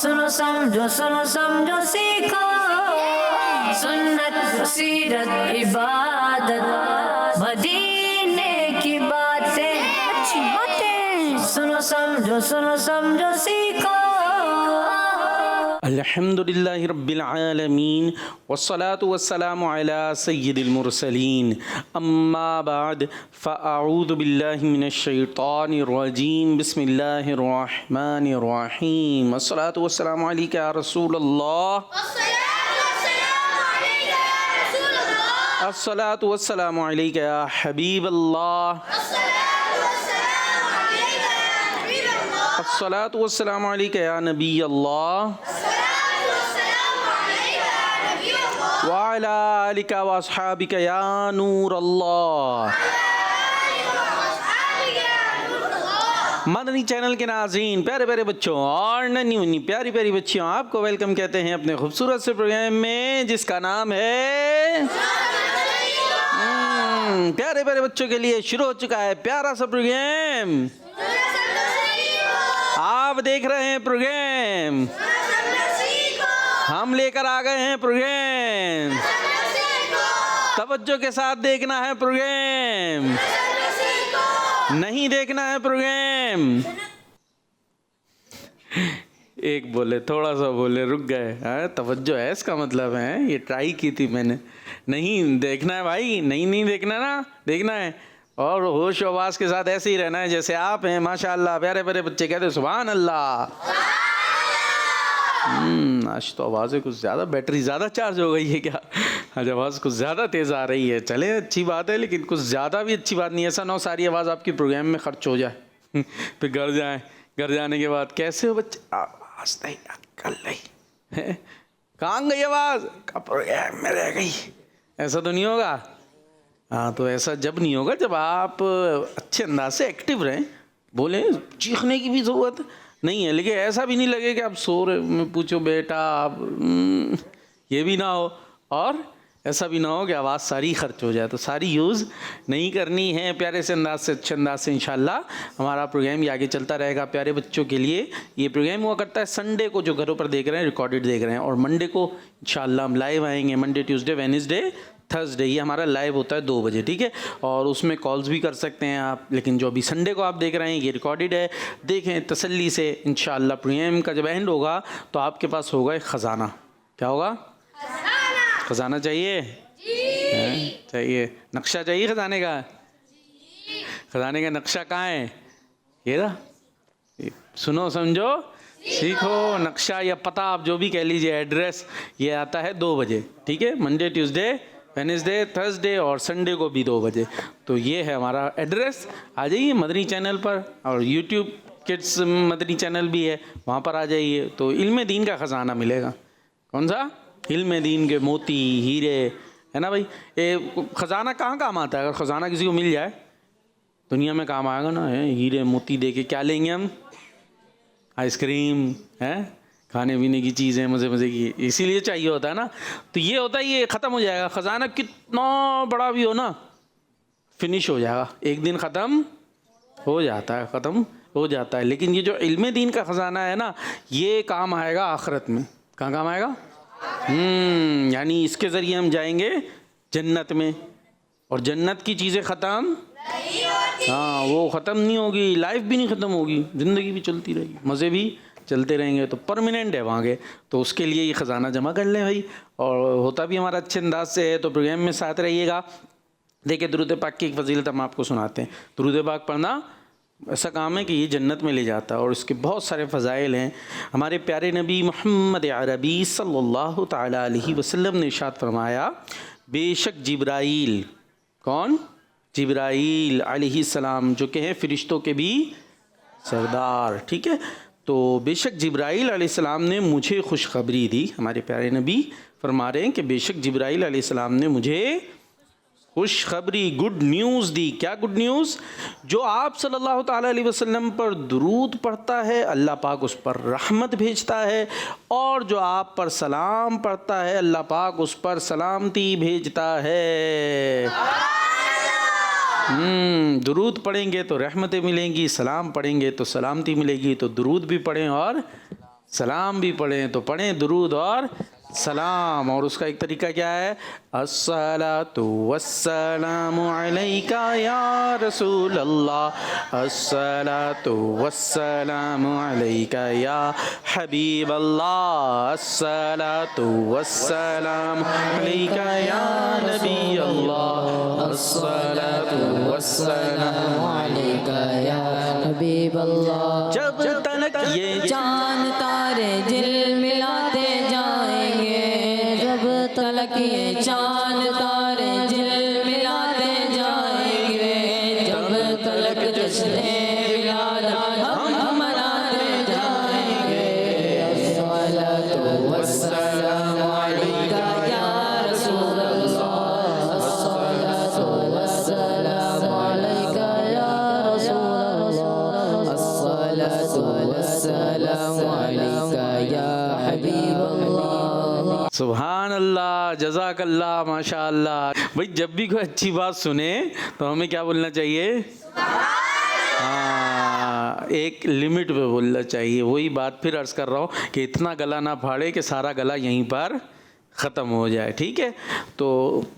सुनो समझो सीखो सुन्नत सीरत इबादत मदीने की बातें अच्छी बातें सुनो समझो सीखो। अल्हम्दुलिल्लाहि रब्बिल आलमीन वस्सलातु वस्सलामु अला सय्यिदिल मुरसलीन अम्मा बाद फ़अऊज़ु बिल्लाहि मिनश शैतानिर रजीम बिस्मिल्लाहिर रहमानिर रहीम अस्सलातु वस्सलामु अलैका या रसूलल्लाह अस्सलातु वस्सलामु अलैका या हबीबल्लाह अस्सलातु वस्सलामु अलैका या नबी अल्लाह व अला आलिका व अस्हाबिका या नूर अल्लाह। मदनी चैनल के नाज़रीन, प्यारे प्यारे बच्चों और नन्ही मुन्नी प्यारी प्यारी बच्चियों, आपको वेलकम कहते हैं अपने खूबसूरत से प्रोग्राम में जिसका नाम है प्यारे प्यारे बच्चों के लिए शुरू हो चुका है प्यारा सा प्रोग्राम। आप देख रहे हैं प्रोग्राम, हम लेकर आ गए हैं प्रोग्राम, तवज्जो के साथ देखना है प्रोग्राम, नहीं देखना है प्रोग्राम। एक बोले, थोड़ा सा बोले, रुक गए। तवज्जो है इसका मतलब है, ये ट्राई की थी मैंने। नहीं देखना है भाई, नहीं देखना ना, देखना है और होश आवाज़ के साथ ऐसे ही रहना है जैसे आप हैं। माशाअल्लाह, प्यारे प्यारे बच्चे कहते हैं सुभान अल्लाह। आज तो आवाज़ें कुछ ज़्यादा, बैटरी ज़्यादा चार्ज हो गई है क्या? आज आवाज़ कुछ ज़्यादा तेज़ आ रही है। चले, अच्छी बात है, लेकिन कुछ ज़्यादा भी अच्छी बात नहीं है। ऐसा ना हो सारी आवाज़ आपकी प्रोग्राम में खर्च हो जाए फिर घर जाएँ, घर जाने के बाद कैसे हो बच्चे, आवाज़ नहीं, कल नहीं, कहाँ गई आवाज़, प्रोग्राम में रह गई। ऐसा तो नहीं होगा। हाँ, तो ऐसा जब नहीं होगा जब आप अच्छे अंदाज से एक्टिव रहें, बोलें, चीखने की भी ज़रूरत नहीं है, लेकिन ऐसा भी नहीं लगे कि आप सो रहे, मैं पूछो बेटा आप, ये भी ना हो और ऐसा भी ना हो कि आवाज़ सारी खर्च हो जाए। तो सारी यूज़ नहीं करनी है, प्यारे से अंदाज से, अच्छे अंदाज से इंशाल्लाह हमारा प्रोग्राम ये आगे चलता रहेगा प्यारे बच्चों के लिए। ये प्रोग्राम हुआ करता है संडे को, जो घरों पर देख रहे हैं रिकॉर्डेड देख रहे हैं, और मंडे को इंशाल्लाह हम लाइव आएंगे। मंडे, ट्यूसडे, वेडनेसडे, थर्सडे ये हमारा लाइव होता है 2 बजे, ठीक है। और उसमें कॉल्स भी कर सकते हैं आप, लेकिन जो अभी संडे को आप देख रहे हैं ये रिकॉर्डेड है। देखें तसल्ली से, इंशाल्लाह प्रोग्राम का जब एंड होगा तो आपके पास होगा एक ख़जाना। क्या होगा? ख़जाना चाहिए? चाहिए। नक्शा चाहिए ख़जाने का? ख़जाने का नक्शा कहाँ है? ये ना, सुनो समझो सीखो, नक्शा या पता आप जो भी कह लीजिए, एड्रेस, ये आता है 2 बजे, ठीक है। मंडे, ट्यूसडे, वेडनेसडे, थर्सडे और संडे को भी 2 बजे। तो ये है हमारा एड्रेस। आ जाइए मदनी चैनल पर, और यूट्यूब किड्स मदनी चैनल भी है, वहाँ पर आ जाइए तो इल्म दीन का ख़जाना मिलेगा। कौन सा? इल्म दीन के मोती हीरे, है ना भाई। ये ख़जाना कहाँ काम आता है? अगर ख़जाना किसी को मिल जाए दुनिया में काम आएगा ना। हीरे मोती दे के क्या लेंगे हम? आइसक्रीम है, खाने पीने की चीज़ें मज़े मज़े की, इसीलिए चाहिए होता है ना। तो ये होता है, ये ख़त्म हो जाएगा। ख़जाना कितना बड़ा भी हो ना, फिनिश हो जाएगा, एक दिन ख़त्म हो जाता है, ख़त्म हो जाता है। लेकिन ये जो इल्म दीन का ख़जाना है ना, ये काम आएगा आखिरत में। कहाँ काम आएगा? यानी इसके ज़रिए हम जाएंगे जन्नत में, और जन्नत की चीज़ें ख़त्म हाँ, वो ख़त्म नहीं होगी, लाइफ भी नहीं ख़त्म होगी, ज़िंदगी भी चलती रहेगी, मज़े भी चलते रहेंगे, तो परमानेंट है वहाँ के। तो उसके लिए ये ख़जाना जमा कर लें भाई, और होता भी हमारा अच्छे अंदाज से है। तो प्रोग्राम में साथ रहिएगा। देखिए, दुरूद पाक की एक फजीलत हम आपको सुनाते हैं। दुरूद पाक पढ़ना ऐसा काम है कि ये जन्नत में ले जाता है, और इसके बहुत सारे फ़ज़ाइल हैं। हमारे प्यारे नबी मोहम्मद अरबी सल्लल्लाहु तआला अलैहि वसल्लम ने इरशाद फरमाया, बेशक जिब्राईल, कौन? जिब्राईल अलैहिस्सलाम, जो कि हैं फ़रिश्तों के भी सरदार, ठीक है। तो बेशक जिब्राईल अलैहिस्सलाम ने मुझे खुशखबरी दी। हमारे प्यारे नबी फरमा रहे हैं कि बेशक जिब्राईल अलैहिस्सलाम ने मुझे खुशखबरी, गुड न्यूज़ दी। क्या गुड न्यूज़? जो आप सल्लल्लाहु ताला अलैहि वसल्लम पर दुरूद पढ़ता है, अल्लाह पाक उस पर रहमत भेजता है, और जो आप पर सलाम पढ़ता है, अल्लाह पाक उस पर सलामती भेजता है। दुरूद पढ़ेंगे तो रहमतें मिलेंगी, सलाम पढ़ेंगे तो सलामती मिलेगी। तो दुरूद भी पढ़ें और सलाम भी पढ़ें तो पढ़ें दुरूद और सलाम। और उसका एक तरीका क्या है, अस्सलातु वस्सलामु अलैका या रसूल अल्लाह, अस्सलातु वस्सलामु अलैका या हबीब अल्लाह, अस्सलातु वस्सलामु अलैका या नबी अल्लाह, अस्सलातु वस्सलामु अलैका या हबीब अल्लाह। जब तक ये चांद तारे दिल मिलाते जाएंगे, जब तक ये चांद तारे दिल मिलाते जाएंगे, जब तक जश्ने विलादत हम मनाते जाएंगे। अस्सलातु वस्सलामु अलैका या रसूल अल्लाह, अस्सलातु वस्सलामु अलैका या रसूल अल्लाह, अस्सलातु वस्सलामु अलैका या हबीब अल्लाह। सुभान अल्लाह, जज़ाकल्लाह, माशाअल्लाह। भाई जब भी कोई अच्छी बात सुने तो हमें क्या बोलना चाहिए, हाँ, एक लिमिट पे बोलना चाहिए। वही बात फिर अर्ज़ कर रहा हूँ कि इतना गला ना फाड़े कि सारा गला यहीं पर ख़त्म हो जाए, ठीक है। तो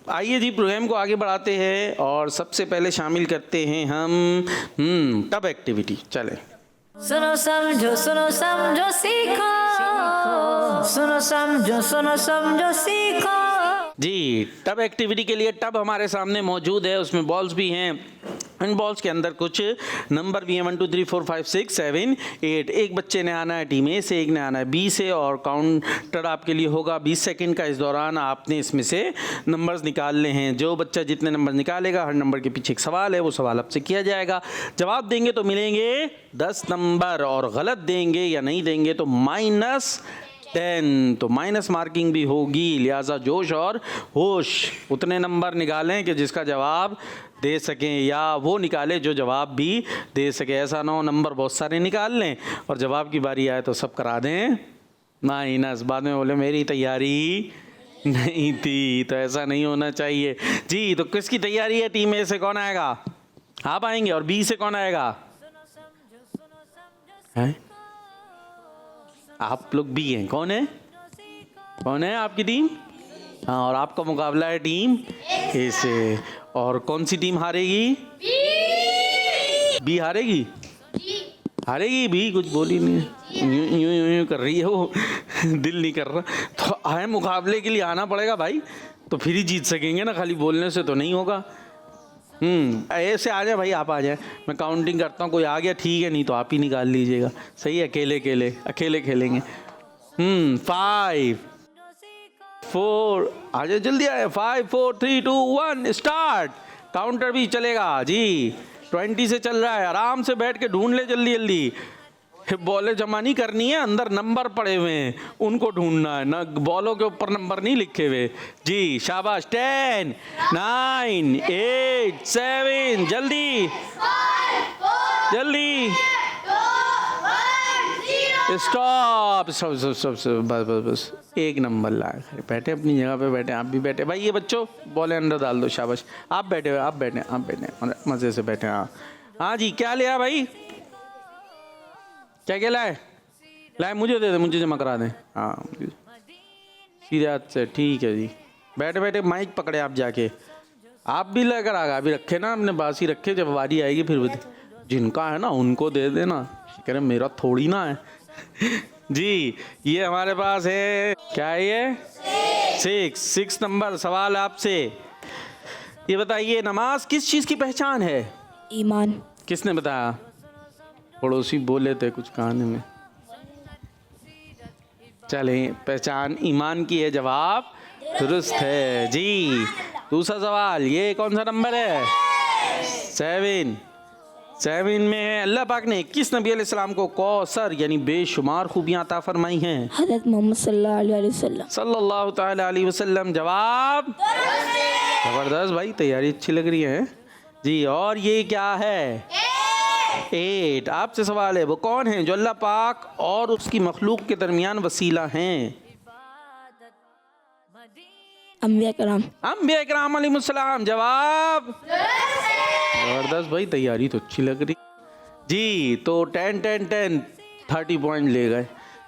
आइए जी प्रोग्राम को आगे बढ़ाते हैं और सबसे पहले शामिल करते हैं हम टब एक्टिविटी। चले सुनो समझो सीखो, सुनो समझो सीखो। जी, टब एक्टिविटी के लिए टब हमारे सामने मौजूद है, उसमें बॉल्स भी हैं। इन बॉल्स के अंदर कुछ नंबर भी हैं 1 2 3 4 5 6 7 8। एक बच्चे ने आना है टीम ए से, एक ने आना है बी से, और काउंटर आपके लिए होगा 20 सेकंड का। इस दौरान आपने इसमें से नंबर्स निकालने हैं। जो बच्चा जितने नंबर निकालेगा, हर नंबर के पीछे एक सवाल है, वो सवाल आपसे किया जाएगा। जवाब देंगे तो मिलेंगे 10 नंबर, और गलत देंगे या नहीं देंगे तो -10। तो माइनस मार्किंग भी होगी, लिहाजा जोश और होश उतने नंबर निकालें कि जिसका जवाब दे सकें, या वो निकाले जो जवाब भी दे सके। ऐसा ना हो नंबर बहुत सारे निकाल लें और जवाब की बारी आए तो सब करा दें माइनस, बाद में बोले मेरी तैयारी नहीं थी। तो ऐसा नहीं होना चाहिए जी। तो किसकी तैयारी है? टीम ए से कौन आएगा? आप आएंगे। और बी से कौन आएगा? है? आप लोग भी हैं। कौन है? कौन है आपकी टीम? हाँ, और आपका मुकाबला है टीम ए से। और कौन सी टीम हारेगी? बी हारेगी। हारेगी बी, कुछ बोली नहीं, यूं कर रही है वो दिल नहीं कर रहा। तो आए मुकाबले के लिए आना पड़ेगा भाई, तो फिर ही जीत सकेंगे ना, खाली बोलने से तो नहीं होगा। ऐसे आ जाए भाई, आप आ जाए, मैं काउंटिंग करता हूँ, कोई आ गया ठीक है, नहीं तो आप ही निकाल लीजिएगा। सही है, अकेले खेलेंगे। 5 4, आ जाए जल्दी आए। 5 4 3 2 1 स्टार्ट। काउंटर भी चलेगा जी, 20 से चल रहा है। आराम से बैठ के ढूंढ ले जल्दी। बॉलें जमा नहीं करनी है, अंदर नंबर पड़े हुए हैं, उनको ढूंढना है ना, बॉलों के ऊपर नंबर नहीं लिखे हुए जी। शाबाश। 10 9 8 7, जल्दी स्टॉप। बस एक नंबर लाए। बैठे अपनी जगह पे, बैठे आप भी बैठे। भाई ये बच्चों बॉलें अंदर डाल दो। शाबाश। आप बैठे मज़े से बैठे। हाँ जी, क्या लिया भाई? क्या लाए? मुझे दे दे, मुझे जमा करा दें। हाँ, सीधे हाथ से। ठीक है जी। बैठे माइक पकड़े आप जाके। आप भी लेकर आ गए, अभी रखे ना अपने पास ही रखे, जब बारी आएगी फिर जिनका है ना उनको दे देना। कह रहे मेरा थोड़ी ना है जी। ये हमारे पास है, क्या है ये? 6 नंबर सवाल आपसे। ये बताइए, नमाज किस चीज़ की पहचान है? ईमान। किसने बताया? पड़ोसी बोले थे कुछ कहानी में। चले, पहचान ईमान की है, जवाब दुरुस्त है जी। दूसरा सवाल, ये कौन सा नंबर है? 7 में है, अल्लाह पाक ने किस नबी अलैहिस्सलाम को कौसर यानी बेशुमार खूबियाँ अता फरमाई हैं? हज़रत मोहम्मद सल्लल्लाहु ताला अलैहि वसल्लम। जवाब जबरदस्त भाई, तैयारी अच्छी लग रही है जी। और ये क्या है? 8। आपसे सवाल है, वो कौन है जो अल्लाह पाक और उसकी मखलूक के दरमियान वसीला हैं? अंबिया कराम अलैहिस्सलाम। जवाब जबरदस्त भाई, तैयारी तो अच्छी लग रही जी। तो 10 10 10 30 पॉइंट ले गए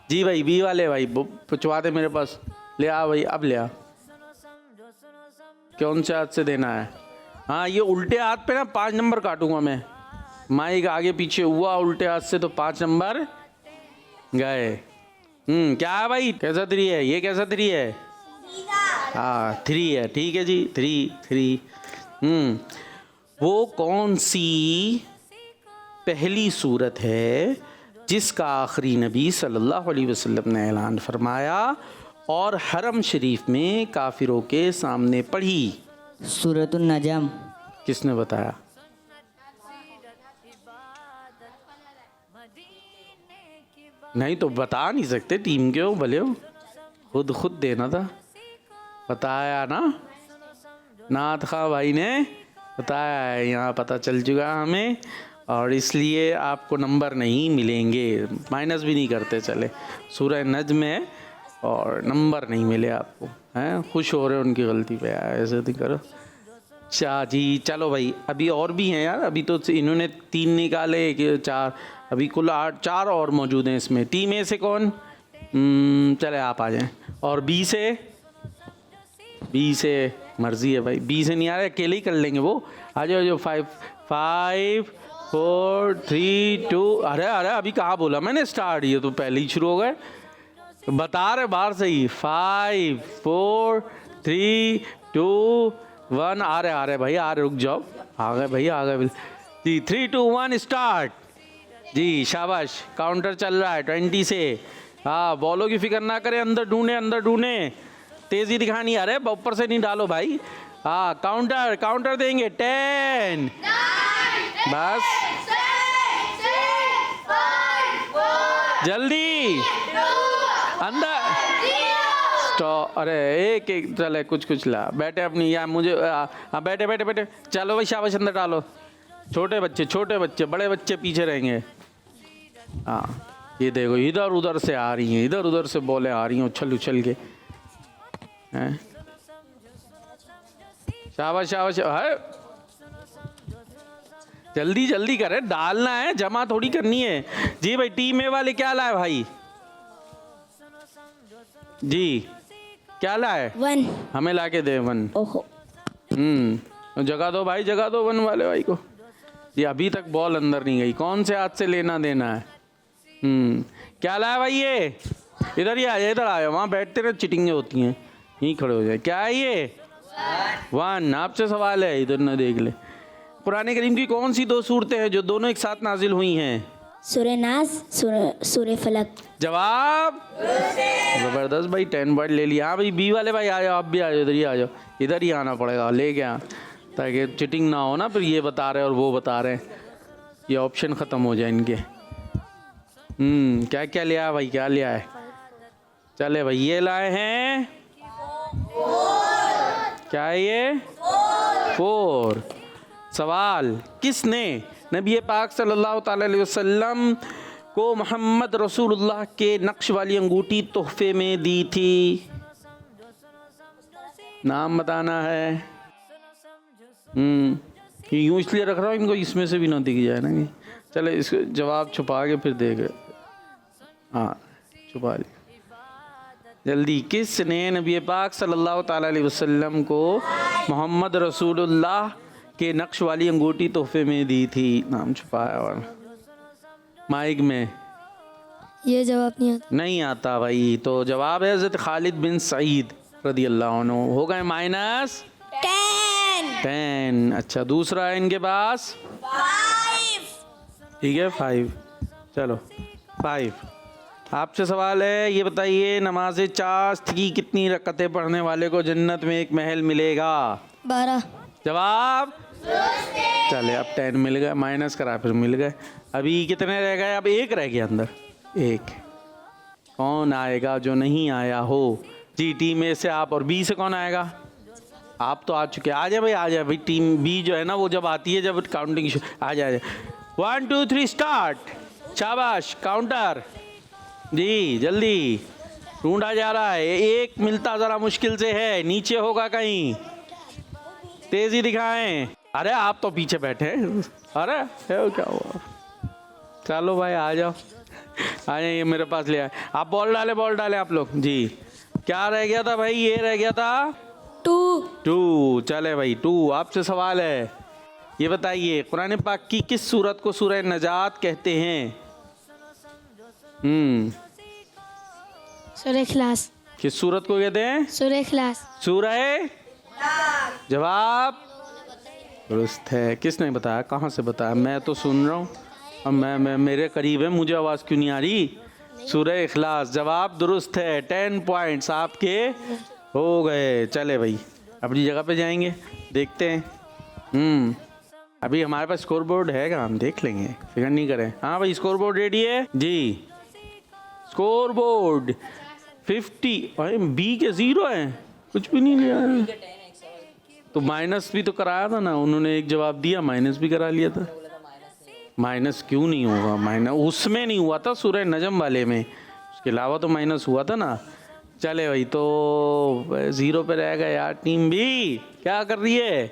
जी भाई बी वाले भाई पूछवा दे मेरे पास, ले आ भाई, अब ले आ। कौन से हाथ से देना है? हाँ ये उल्टे हाथ पे ना 5 नंबर काटूंगा मैं, माइक आगे पीछे हुआ उल्टे हाथ से तो 5 नंबर गए। क्या है भाई, कैसा 3 है ये, कैसा 3 है? हाँ 3 है, ठीक है जी, 3। वो कौन सी पहली सूरत है जिसका आखिरी नबी सल्लल्लाहु अलैहि वसल्लम ने ऐलान फरमाया और हरम शरीफ में काफिरों के सामने पढ़ी? सूरतुन नजम। किसने बताया? नहीं तो बता नहीं सकते, टीम के हो भले हो, खुद देना था। बताया ना, नाथ खां भाई ने बताया है, यहाँ पता चल चुका हमें, और इसलिए आपको नंबर नहीं मिलेंगे, माइनस भी नहीं करते चले। सूरह नज्म है और नंबर नहीं मिले आपको, हैं? खुश हो रहे हो उनकी गलती पे यार, ऐसे नहीं करो। अच्छा जी चलो भाई, अभी और भी हैं यार, अभी तो इन्होंने 3 निकाले कि 4, अभी कुल 4 और मौजूद हैं इसमें। टीम ए से कौन? चले आप आ जाएं। और बी से मर्जी है भाई, बी से नहीं आ रहा, अकेले ही कर लेंगे वो। आ जाओ 5 4 3 2। अरे अभी कहाँ बोला मैंने स्टार्ट, ये तो पहले ही शुरू हो गए। बता रहे बाहर से ही, 5 4 3 2 1। आ रहे भाई, आ रहे, रुक जाओ, आ गए भाई, आ गए जी। 3 2 1 स्टार्ट जी, शाबाश। काउंटर चल रहा है 20 से। हाँ बॉलों की फिक्र ना करें, अंदर ढूंढे, तेजी दिखानी। अरे ऊपर से नहीं डालो भाई। हाँ काउंटर देंगे 10 बस, जल्दी अंदर स्टॉप। अरे एक चले, कुछ ला, बैठे अपनी, या मुझे हाँ बैठे चलो भाई, शाबाश अंदर डालो। छोटे बच्चे बड़े बच्चे पीछे रहेंगे। हाँ ये देखो, इधर उधर से आ रही हैं, इधर उधर से बॉलें आ रही हैं उछल के, हैं? शाबाश है, जल्दी करे, डालना है, जमा थोड़ी करनी है जी। भाई टीम ए वाले क्या लाए भाई जी, क्या लाए? 1। हमें ला के दे 1। ओहो। जगह दो भाई, 1 वाले भाई को। ये अभी तक बॉल अंदर नहीं गई, कौन से हाथ से लेना देना है? क्या लाया भाई ये? इधर ही आया, इधर आया, वहाँ बैठते रहे, चिटिंगें होती हैं, यहीं खड़े हो जाए। क्या है ये? 1। आपसे सवाल है, इधर न देख ले। कुरान करीम की कौन सी 2 सूरतें हैं जो दोनों एक साथ नाजिल हुई हैं? सूरह नाज, सूरह फलक। जवाब जबरदस्त भाई, 10 पॉइंट ले लिया। हाँ भाई बी वाले भाई आ जाओ, आप भी आ जाओ, इधर ही आना पड़ेगा, ले गया, ताकि चिटिंग ना हो ना, फिर ये बता रहे और वो बता रहे, ये ऑप्शन ख़त्म हो जाए इनके। क्या लिया भाई, क्या लिया है? चले भाई, ये लाए हैं, क्या है ये? 4। सवाल, किसने नबी पाक सल्लल्लाहु अलैहि वसल्लम को मोहम्मद रसूलुल्लाह के नक्श वाली अंगूठी तोहफे में दी थी? नाम बताना है। यूँ इसलिए रख रहा हूँ इनको, इसमें से भी ना दिख जाए ना। चले इसको जवाब छुपा के फिर देख, हाँ छुपा लिया जल्दी। किसने नबी पाक सल्लल्लाहु अलैहि वसल्लम को मोहम्मद रसूलुल्लाह के नक्श वाली अंगूठी तोहफे में दी थी? नाम छुपाया और माइक में ये जवाब नहीं आता भाई। तो जवाब है हज़रत खालिद बिन सईद रदी अल्लाह अन्हु। हो गए -10। अच्छा दूसरा है इनके पास 5। ठीक है 5। चलो 5। आपसे सवाल है, ये बताइए नमाज चाश्त की कितनी रकअतें पढ़ने वाले को जन्नत में एक महल मिलेगा? 12। जवाब चले, अब 10 मिल गए, माइनस करा फिर मिल गए। अभी कितने रह गए? अब 1 रह गया अंदर, 1। कौन आएगा जो नहीं आया हो? जी टीम ए से आप, और बी से कौन आएगा? आप तो आ चुके, आ जाए भाई। टीम बी जो है ना, वो जब आती है, जब काउंटिंग आ जाए। 1 2 3 स्टार्ट। शाबाश, काउंटर जी, जल्दी ढूंढा जा रहा है। 1 मिलता ज़रा मुश्किल से है, नीचे होगा कहीं, तेजी दिखाएं। अरे आप तो पीछे बैठे हैं, अरे क्या हुआ? चलो भाई आ जाओ, आ जाइए मेरे पास ले आए। आप बॉल डाले आप लोग जी। क्या रह गया था भाई? ये रह गया था 2। चले भाई 2। आपसे सवाल है, ये बताइए कुरान पाक की किस सूरत को सूरह नजात कहते हैं? सूरह इखलास। किस सूरत को कहते हैं? सूरह इखलास। सूरह। जवाब दुरुस्त है। किसने बताया? कहाँ से बताया? मैं तो सुन रहा हूँ। अब मैं मेरे करीब है, मुझे आवाज़ क्यों नहीं आ रही? सूरह इखलास। जवाब दुरुस्त है। 10 पॉइंट्स आपके हो गए। चले भाई अपनी जगह पे जाएंगे, देखते हैं। अभी हमारे पास स्कोर बोर्ड है का, हम देख लेंगे, फिक्र नहीं करें। हाँ भाई स्कोर बोर्ड रेडी है जी। Score board 50। अरे बी के 0 है, कुछ भी नहीं लिया है। तो माइनस भी तो कराया था ना उन्होंने, एक जवाब दिया माइनस भी करा लिया था। माइनस क्यों नहीं होगा? माइनस उसमें नहीं हुआ था, सूरह नजम वाले में, उसके अलावा तो माइनस हुआ था ना। चले भाई तो 0 पे रह गया यार। टीम बी क्या कर रही है?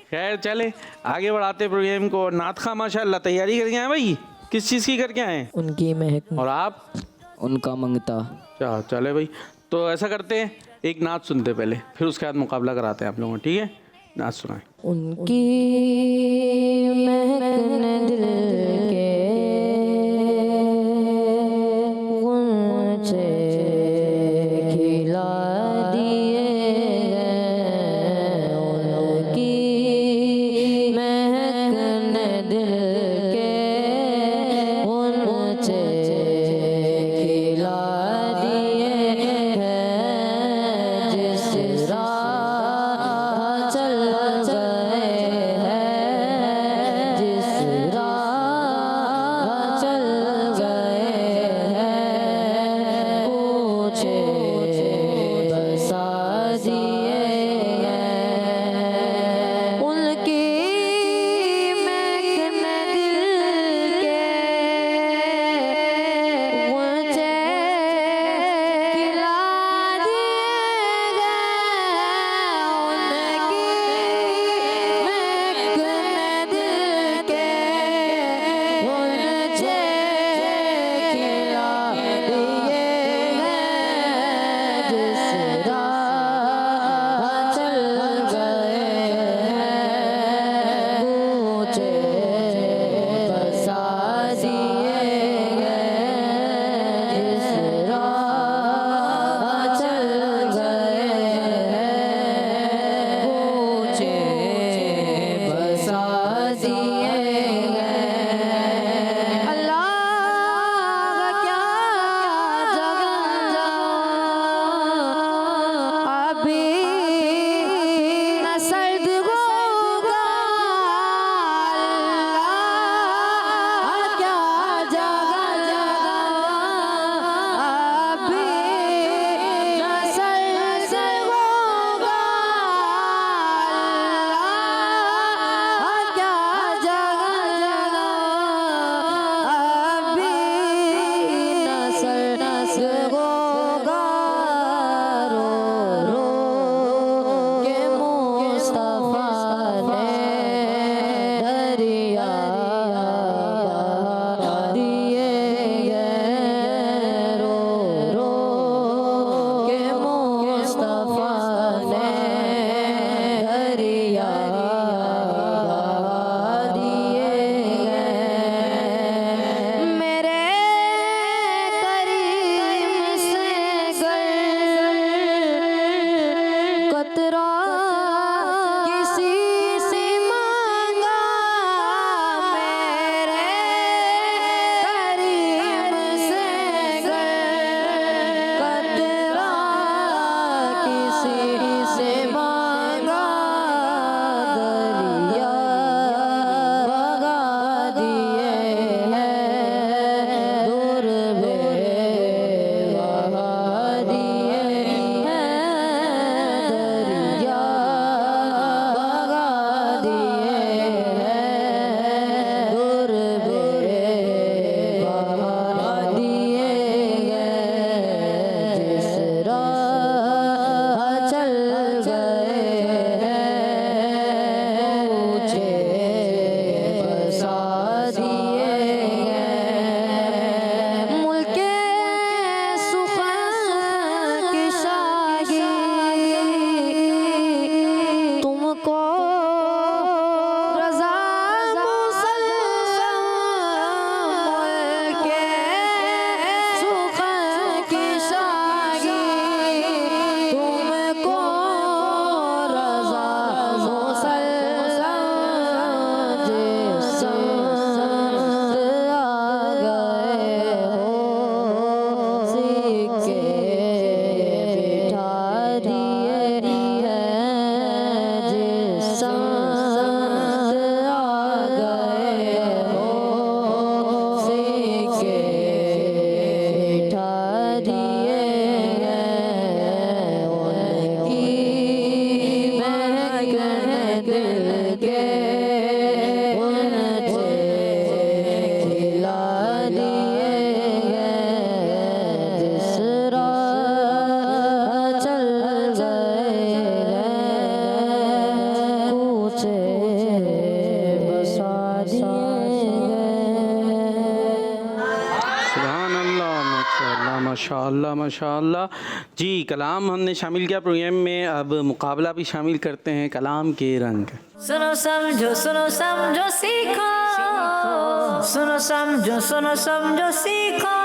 खैर चले आगे बढ़ाते प्रोग्राम को। नात खा माशाल्लाह तैयारी करके आए भाई। किस चीज़ की करके आए? उनकी महक। और आप? उनका मंगता। क्या? चले भाई तो ऐसा करते हैं, एक नात सुनते पहले, फिर उसके बाद मुकाबला कराते हैं आप लोगों। ठीक है, नात सुनाए। उनकी महक ने दिल के गुंचे खिला दिए हैं। उनकी महक ने दिल के गुंचे खिला दिए हैं। जिस राह चल गए हैं, जिस राह माशाअल्लाह माशाअल्लाह। जी कलाम हमने शामिल किया प्रोग्राम में, अब मुकाबला भी शामिल करते हैं, कलाम के रंग। सुनो समझो सीखो, सुनो समझो सीखो।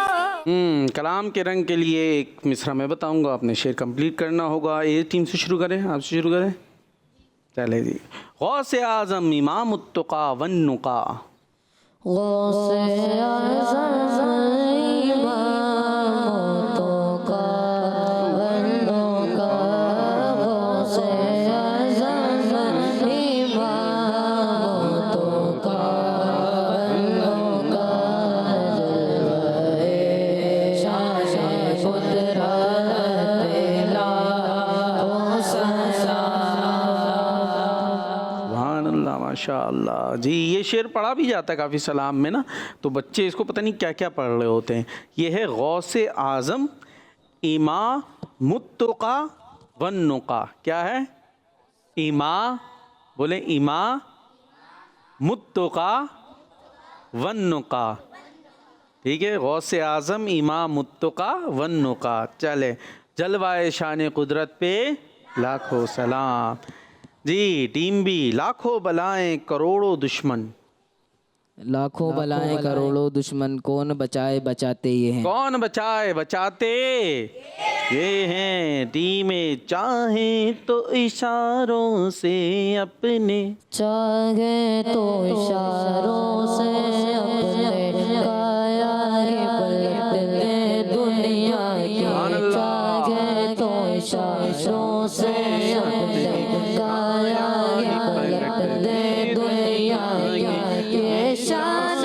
कलाम के रंग के लिए एक मिसरा मैं बताऊंगा, आपने शेर कंप्लीट करना होगा। ए टीम से शुरू करें, आपसे शुरू करें। चले जी। गौसे आज़म इमाम उत्तुका वन्नुका। गौसे आज़म इमाम उत्तुका वन्नुका। गौसे आज़म इमाम उत्तुका वन्नुका। जलवाए शान कुदरत लाखों सुभान अल्लाह माशाअल्लाह। जी ये शेर पढ़ा भी जाता है काफ़ी सलाम में ना, तो बच्चे इसको पता नहीं क्या क्या पढ़ रहे होते हैं। ये है गौसे आज़म इमाम मुत्तुका वन्नुका। क्या है? इमाम, बोले इमाम मुत्तुका वन्नुका। ठीक है, गौसे आज़म इमाम मुत्तुका वन्नुका। चले, जलवाए शान कुदरत पे लाखों सलाम। जी टीम बी, लाखों बलाएं करोड़ों दुश्मन। लाखों बलाएं करोड़ों दुश्मन, कौन बचाए बचाते ये हैं। कौन बचाए बचाते ये हैं। टीमें चाहे तो इशारों से अपने, चाहे तो इशारों से अपने काया के पलट दे दुनिया की। चाहे तो इशारों से अपने काया के पलट दे दुनिया की। ये शान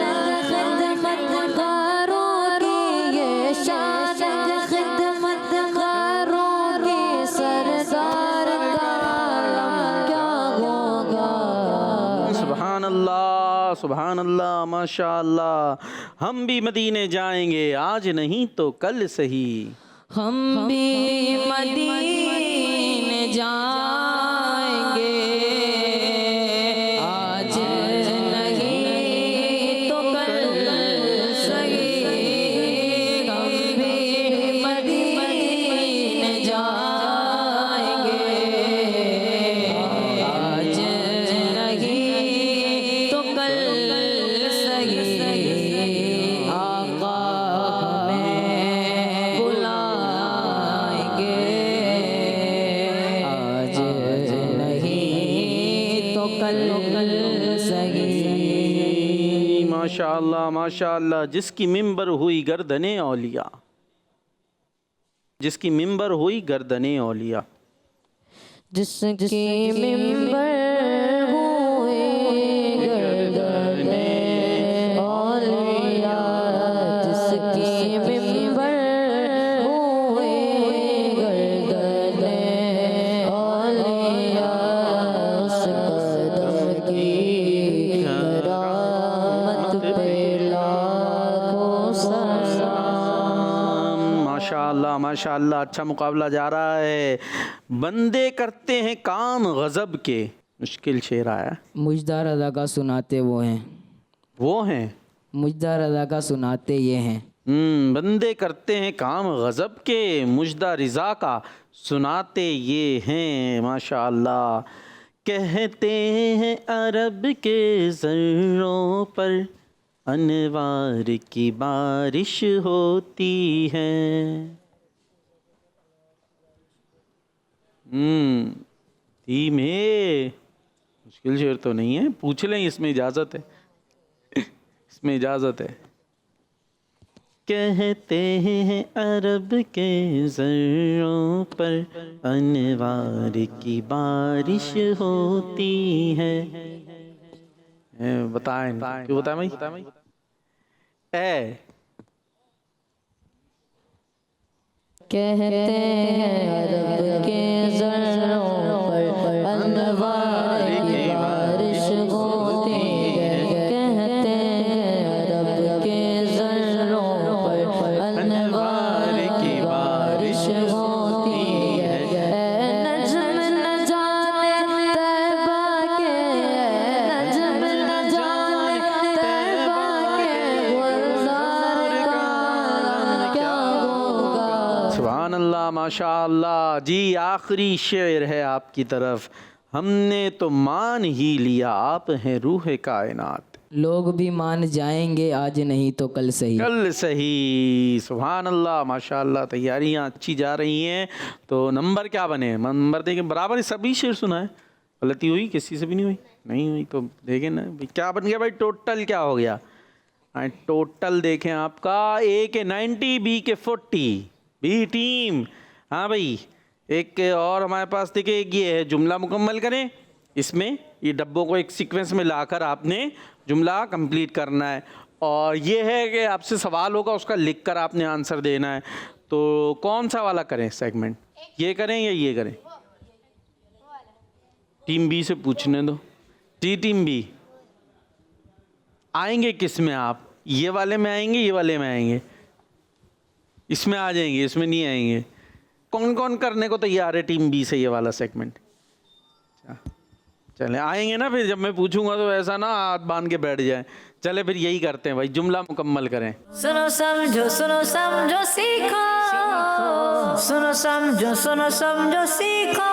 खिदमतगारों की, ये शान खिदमतगारों की। सरदार का आलम क्या होगा। सुभान अल्लाह सुभान अल्लाह माशाअल्लाह। हम भी मदीने जाएंगे आज नहीं तो कल सही। हम भी मदीने जाएंगे आज नहीं तो कल सही। हम भी मदीने जाएंगे आज नहीं तो कल सही। आका हमें बुलाएंगे आज नहीं तो कल सही। माशाअल्लाह माशाअल्लाह। जिसकी मिंबर हुई गर्दने औलिया, जिसकी मिंबर हुई गर्दने औलिया। जिसकी मिंबर हुए गर्दने औलिया। जिसकी मिंबर हुए गर्दने औलिया। उस कदम की करामत पे लाखों सलाम। माशाअल्लाह माशाअल्लाह। अच्छा मुकाबला जा रहा है। बंदे करते हैं काम गज़ब के, मुश्किल शेर आया। मुजदा रज़ा का सुनाते वो हैं, वो हैं। मुजदा रज़ा का सुनाते ये हैं। बंदे करते हैं काम गज़ब के, मुजदा रिज़ा का सुनाते ये हैं। माशाअल्लाह। कहते हैं अरब के ज़र्रों पर अनवार की बारिश होती है। में मुश्किल शेर तो नहीं है, पूछ लें, इसमें इजाज़त है। इसमें इजाज़त है। कहते हैं अरब के ज़र्रों पर अनवार की बारिश होती है। बताएं क्यों बताएं भाई? कहते हैं अरब के ज़र्रों पर अनवार की बारिश होती है। कहते हैं अरब के ज़र्रों पर अनवार की बारिश होती है। नजम न जाने तैबा के, नजम न जाने तैबा के गुलजार का आलम क्या होगा। सुभान अल्लाह माशाअल्लाह। जी आखिरी शेर है आपकी तरफ, हमने तो मान ही लिया आप हैं रूह कायनात। लोग भी मान जाएंगे आज नहीं तो कल सही। कल सही। सुभान अल्लाह माशाअल्लाह। तैयारियाँ अच्छी जा रही हैं। तो नंबर क्या बने? नंबर देखें, बराबर सभी शेर सुना है, गलती हुई किसी से भी नहीं हुई? नहीं हुई। तो देखें ना भाई क्या बन गया भाई, टोटल क्या हो गया? टोटल देखें आपका, ए के 90, बी के 40, बी टीम। हाँ भाई, एक और हमारे पास देखिए, एक ये है जुमला मुकम्मल करें। इसमें ये डब्बों को एक सीक्वेंस में लाकर आपने जुमला कंप्लीट करना है। और ये है कि आपसे सवाल होगा, उसका लिखकर आपने आंसर देना है। तो कौन सा वाला करें सेगमेंट, ये करें या ये करें? टीम बी से पूछने दो। जी टीम बी, आएंगे किस में आप? ये वाले में आएंगे, ये वाले में आएंगे? इसमें आ जाएंगे, इसमें नहीं आएंगे? कौन कौन करने को तैयार है टीम बी से ये वाला सेगमेंट? चले आएंगे ना, फिर जब मैं पूछूंगा तो ऐसा ना हाथ बांध के बैठ जाए। चले फिर यही करते हैं भाई, जुमला मुकम्मल करें। सुनो समझो सीखो, सुनो समझो सीखो।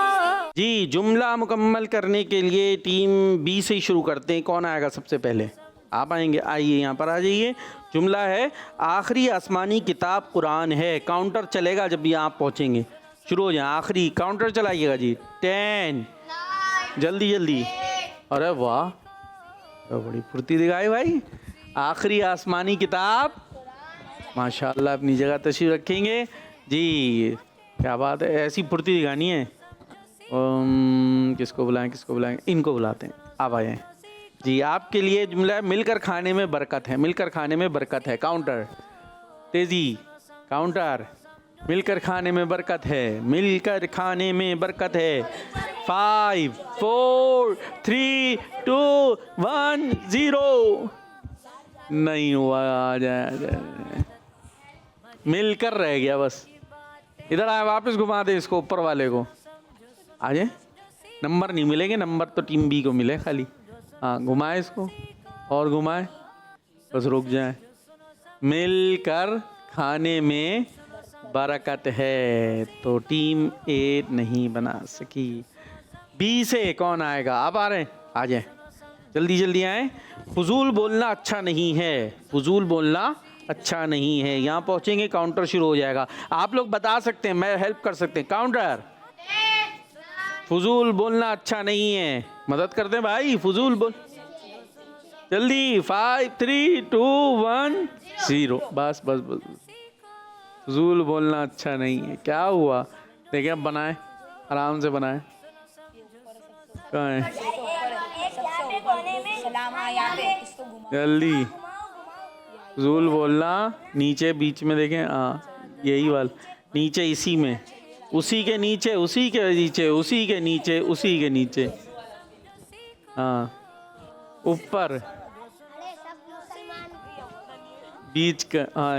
जी जुमला मुकम्मल करने के लिए टीम बी से ही शुरू करते हैं। कौन आएगा सबसे पहले? आप आएंगे, आइए यहाँ पर आ जाइए। जुमला है, आखिरी आसमानी किताब कुरान है। काउंटर चलेगा जब भी आप पहुँचेंगे, शुरू हो जाए। आखिरी काउंटर चलाइएगा जी। 10, जल्दी जल्दी। अरे वाह, तो बड़ी फुर्ती दिखाई भाई। आखिरी आसमानी किताब, माशाल्लाह। अपनी जगह तशरीफ रखेंगे जी, क्या बात है, ऐसी फुर्ती दिखानी है। किसको बुलाएं, किसको बुलाएं? इनको बुलाते हैं, आप आए जी। आपके लिए जुमला है, मिलकर खाने में बरकत है। मिलकर खाने में बरकत है। काउंटर तेजी, काउंटर। मिलकर खाने में बरकत है, मिलकर खाने में बरकत है। 5 4 3 2 1 0। नहीं हुआ, आ जाए। मिलकर रह गया बस। इधर आए, वापस घुमा दे इसको, ऊपर वाले को। आ जाए, नंबर नहीं मिलेंगे, नंबर तो टीम बी को मिले खाली। हाँ घुमाए इसको, और घुमाए, बस रुक जाए। मिलकर खाने में बरकत है, तो टीम ए नहीं बना सकी। बी से कौन आएगा? आप आ रहे हैं, आ जाए, जल्दी जल्दी आए। फजूल बोलना अच्छा नहीं है, फजूल बोलना अच्छा नहीं है। यहाँ पहुँचेंगे, काउंटर शुरू हो जाएगा। आप लोग बता सकते हैं, मैं हेल्प कर सकते हैं। काउंटर, फजूल बोलना अच्छा नहीं है, मदद कर दें भाई। फजूल बोल, जल्दी। 5 3 2 1 0। बस बस बस, फजूल बोलना अच्छा नहीं है। क्या हुआ? देखिए अब बनाए, आराम से बनाए। कहाँ है? जल्दी। फजूल बोलना नीचे, बीच में देखें, हाँ यही वाला नीचे, इसी में, उसी के नीचे, उसी के नीचे, उसी के नीचे, उसी के नीचे। हाँ ऊपर, बीच का। हाँ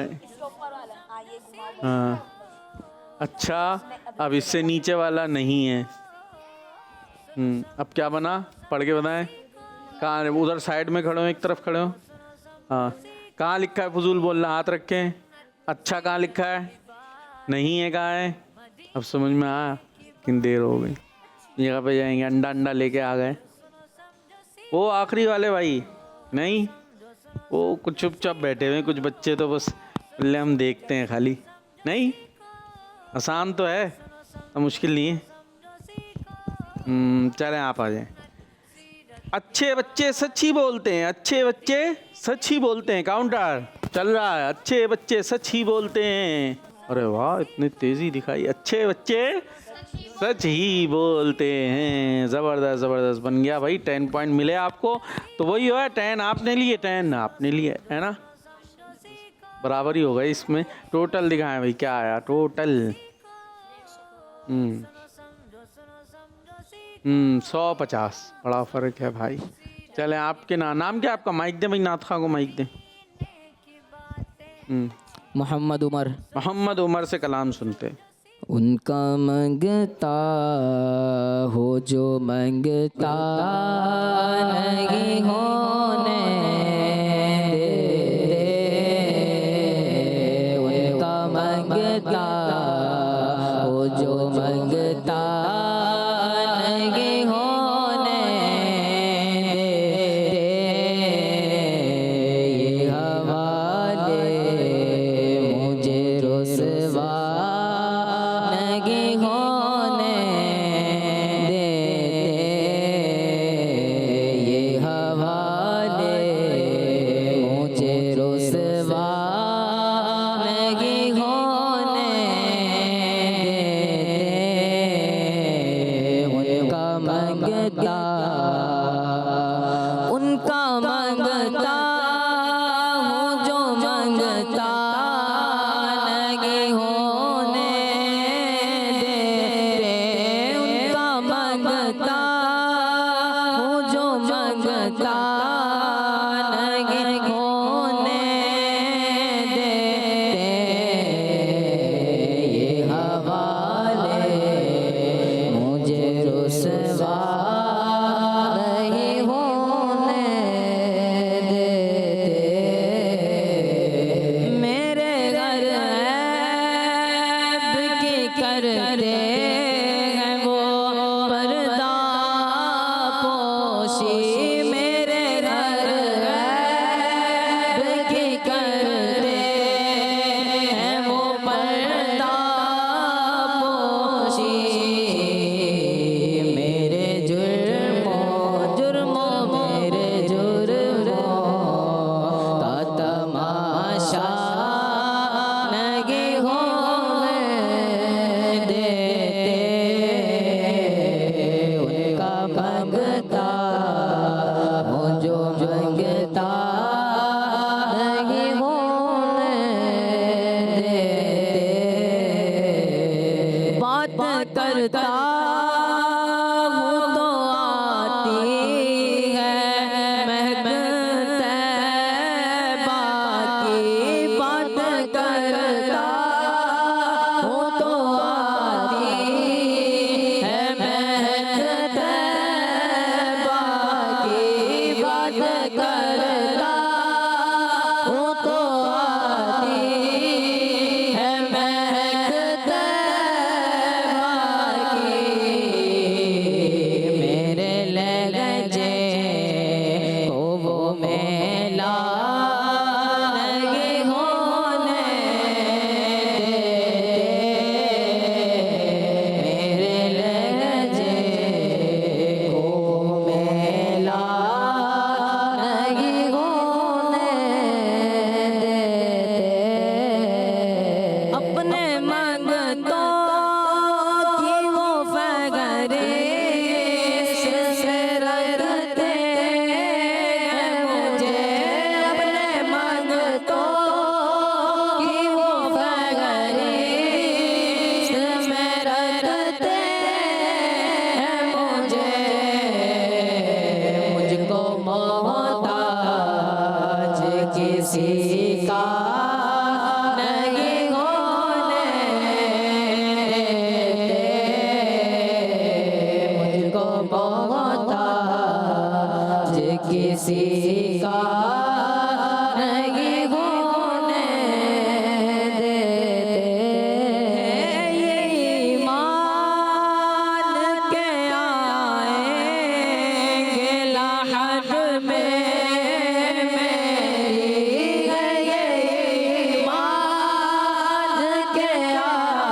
अच्छा, अब इससे नीचे वाला नहीं है। अब क्या बना, पढ़ के बताएं। कहाँ? उधर साइड में खड़े हो, एक तरफ खड़े हो। हाँ, कहाँ लिखा है फजूल बोलना? हाथ रखें। अच्छा, कहाँ लिखा है? नहीं है, कहाँ है? अब समझ में आया, लेकिन देर हो गई। जगह पे जाएंगे, अंडा अंडा लेके आ गए। वो आखिरी वाले भाई नहीं, वो कुछ चुपचाप बैठे हुए कुछ बच्चे, तो बस बोले हम देखते हैं खाली। नहीं, आसान तो है, तो मुश्किल नहीं है। चलें आप आ जाएं। अच्छे बच्चे सच ही बोलते हैं, अच्छे बच्चे सच ही बोलते हैं। काउंटर चल रहा है, अच्छे बच्चे सच ही बोलते हैं। अरे वाह, इतनी तेजी दिखाई। अच्छे बच्चे सच ही बोलते हैं। ज़बरदस्त ज़बरदस्त, बन गया भाई। 10 पॉइंट मिले आपको। तो वही है, 10 आपने लिए, 10 आपने लिए, है ना? बराबर ही होगा इसमें। टोटल दिखाएं भाई, क्या आया टोटल? 150, बड़ा फ़र्क है भाई। चले, आपके नाम क्या? आपका माइक दे भाई, नाथ खां को माइक दे। मोहम्मद उमर। मोहम्मद उमर से कलाम सुनते। उनका मंगता हो जो मंगता नहीं होने दे, उनका मंगता जो मंगता नहीं होने ये हवाले मुझे रुसवा नहीं होने ये हवाले मुझे रुसवा नहीं होने उनका मंगता हूँ जो मंगता नहीं होने दे उनका मंगता हूँ जो मंगता नहीं होने दे ये हवाले मुझे रुसवा नहीं होने देते मेरे घर ऐब की करते हैं वो पर्दा पोशी मेरे घर ऐब की करते हैं वो पर्दा पोशी मेरे जुर्मों मेरे जुर्मों का तमाशा नहीं होने देते उनका मंगता हूँ जो मंगता नहीं होने देते बात करता हूँ तो आती है महक तैबा की बात करता हूँ तो आती है महक तैबा की बात करता हूँ तो आती है महक तैबा की मेरे लहजे को वो मेला नहीं होने देते मेरे लहजे को वो मेला नहीं होने देते अपने मंगतों की वो फहरिस्त से रखते हैं मुझे अपने मंगतों की वो फहरिस्त में रखते हैं मुझको मोहताज किसी का नहीं होने देते मुझको मोहताज किसी का नहीं होने देते ये ईमान के आएंगे लाहद में मेरी है ये ईमान के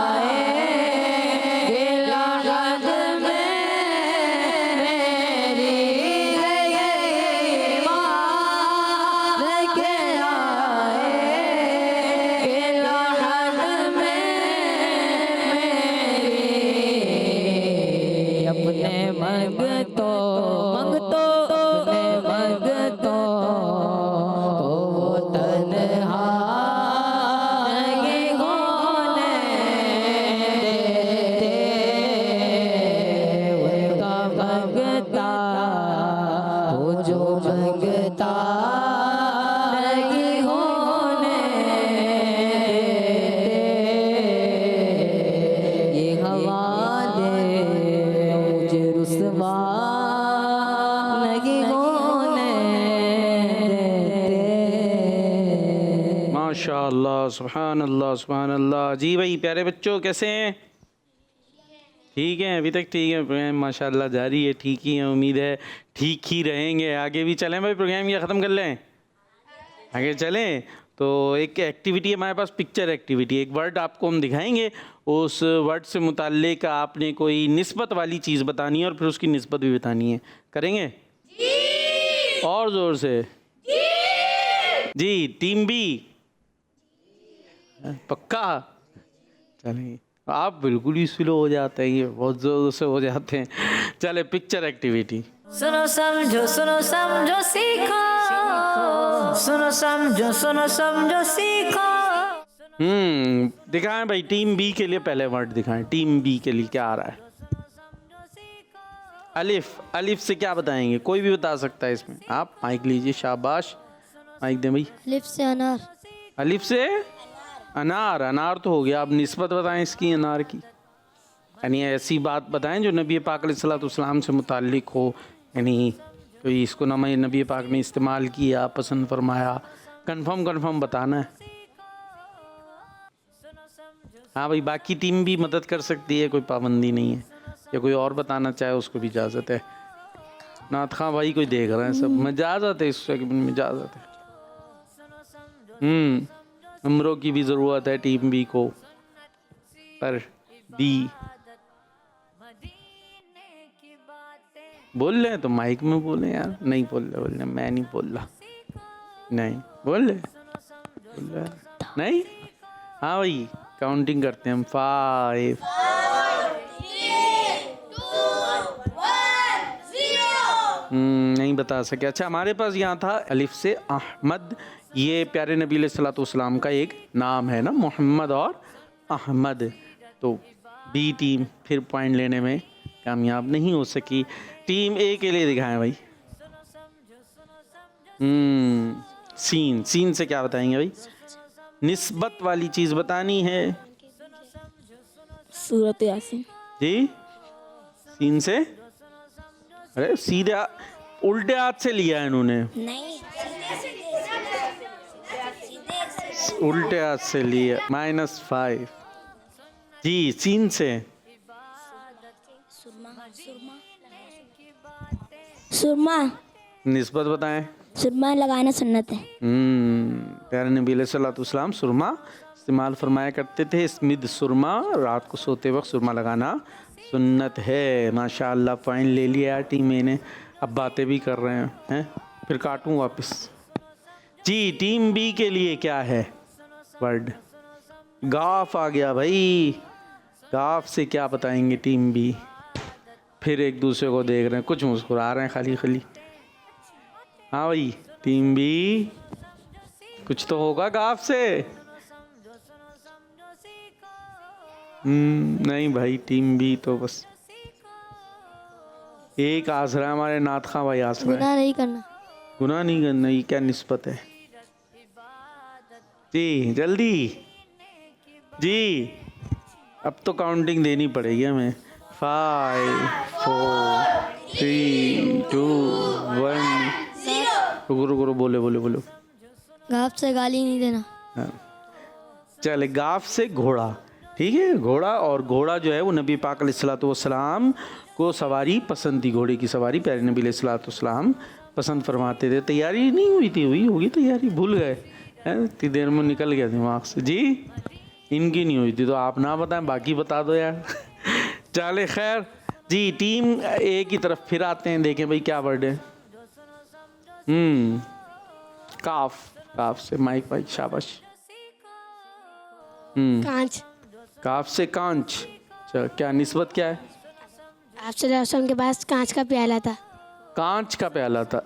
आएंगे लाहद में मेरी है ये ईमान के आएंगे लाहद में मेरी अपने मंगतों अपने मंगतों को वो तन्हा नहीं होने देते उनका मंगता हो जो मंगता नहीं होने देते ये हवाले मुझे रुसवा नहीं होने देते माशाअल्लाह सुभान अल्लाह सुभान अल्लाह। जी भाई प्यारे बच्चों कैसे हैं? ठीक है, अभी तक ठीक है, प्रोग्राम माशाल्लाह जारी है, ठीक ही है, उम्मीद है ठीक ही रहेंगे। आगे भी चलें भाई, प्रोग्राम ये ख़त्म कर लें, आगे चलें। तो एक एक्टिविटी है हमारे पास, पिक्चर एक्टिविटी। एक वर्ड आपको हम दिखाएंगे, उस वर्ड से मुताल्लिक आपने कोई निस्बत वाली चीज़ बतानी है और फिर उसकी निस्बत भी बतानी है। करेंगे जी? और ज़ोर से जी। टीम बी पक्का? चलेंगे। आप बिल्कुल ही स्लो हो जाते हैं, ये बहुत ज़ोर से हो जाते हैं। चले पिक्चर एक्टिविटी। सुनो समझो सीखो, सुनो समझो सीखो। दिखाएं भाई, टीम बी के लिए पहले वर्ड दिखाएं। टीम बी के लिए क्या आ रहा है? अलिफ। अलिफ से क्या बताएंगे? कोई भी बता सकता है इसमें। आप माइक लीजिए, शाबाश, माइक दें भाई। अलिफ से अनार। अलिफ से अनार। अनार तो हो गया, अब निस्बत बताएं इसकी अनार की, यानी ऐसी बात बताएं जो नबी पाक अलैहिस्सलाम से मुताल्लिक हो, यानी कोई इसको नबी पाक ने इस्तेमाल किया, पसंद फरमाया। कंफर्म बताना है। हाँ भाई, बाकी टीम भी मदद कर सकती है, कोई पाबंदी नहीं है, या कोई और बताना चाहे उसको भी इजाज़त है। नाथ खां भाई कोई देख रहे हैं सब, में इजाज़त है, इस सेगमेंट में इजाज़त है। नंबरों की भी ज़रूरत है टीम बी को, पर बी बोल रहे तो माइक में बोले यार। नहीं बोल रहे, मैं नहीं बोल रहा, नहीं बोल रहे नहीं। हाँ भाई, काउंटिंग करते हैं हम। 5 नहीं बता सके। अच्छा, हमारे पास यहाँ था अलिफ से अहमद। ये प्यारे नबी अलैहिस्सलाम का एक नाम है ना, मोहम्मद और अहमद। तो बी टीम फिर पॉइंट लेने में कामयाब नहीं हो सकी। टीम ए के लिए दिखाएं भाई। सीन। सीन से क्या बताएंगे भाई? निस्बत वाली चीज़ बतानी है सूरत यासीन। जी। सीन से, अरे सीधे उल्टे हाथ से लिया है इन्होंने, नहीं, उल्टे हाथ से लिया। -5 जी। सीन से सुरमा। निस्बत बताएं। सुरमा लगाना सुन्नत है। प्यारे नबी अलैहिस्सलाम सुरमा इस्तेमाल फरमाया करते थे। स्मिद सुरमा, रात को सोते वक्त सुरमा लगाना सुन्नत है। माशाअल्लाह, पॉइंट ले लिया टीम ए ने। अब बातें भी कर रहे हैं, फिर काटूं वापस जी। टीम बी के लिए क्या है वर्ड? गाफ आ गया भाई। गाफ से क्या बताएंगे टीम बी? फिर एक दूसरे को देख रहे हैं, कुछ मुस्कुरा रहे हैं खाली। हाँ भाई, टीम बी कुछ तो होगा गाफ से। नहीं भाई, टीम बी तो बस एक आसरा है हमारे नाथ खां भाई, आसरा है। गुनाह नहीं करना। गुनाह नहीं करना, ये क्या निस्बत है जी? जल्दी जी, अब तो काउंटिंग देनी पड़ेगी हमें। 5 4 3 2 1 रुको बोलो। गाफ से गाली नहीं देना। चले, गाफ से घोड़ा। ठीक है, घोड़ा। और घोड़ा जो है वो नबी पाक अलैहिस्सलाम को सवारी पसंद थी, घोड़े की सवारी प्यारे नबी अलैहिस्सलाम पसंद फरमाते थे। तैयारी नहीं हुई थी, होगी तैयारी, भूल गए हैं, इतनी देर में निकल गया दिमाग से जी। इनकी नहीं हुई थी तो आप ना बताएं, बाकी बता दो यार। चले खैर जी, टीम ए की तरफ फिर आते हैं। देखें भाई क्या वर्ड है। काफ से माइक भाई, शाबाश। कांच। काफ से कांच। क्या निस्बत क्या है? आपसे के पास कांच का प्याला था। कांच का प्याला था?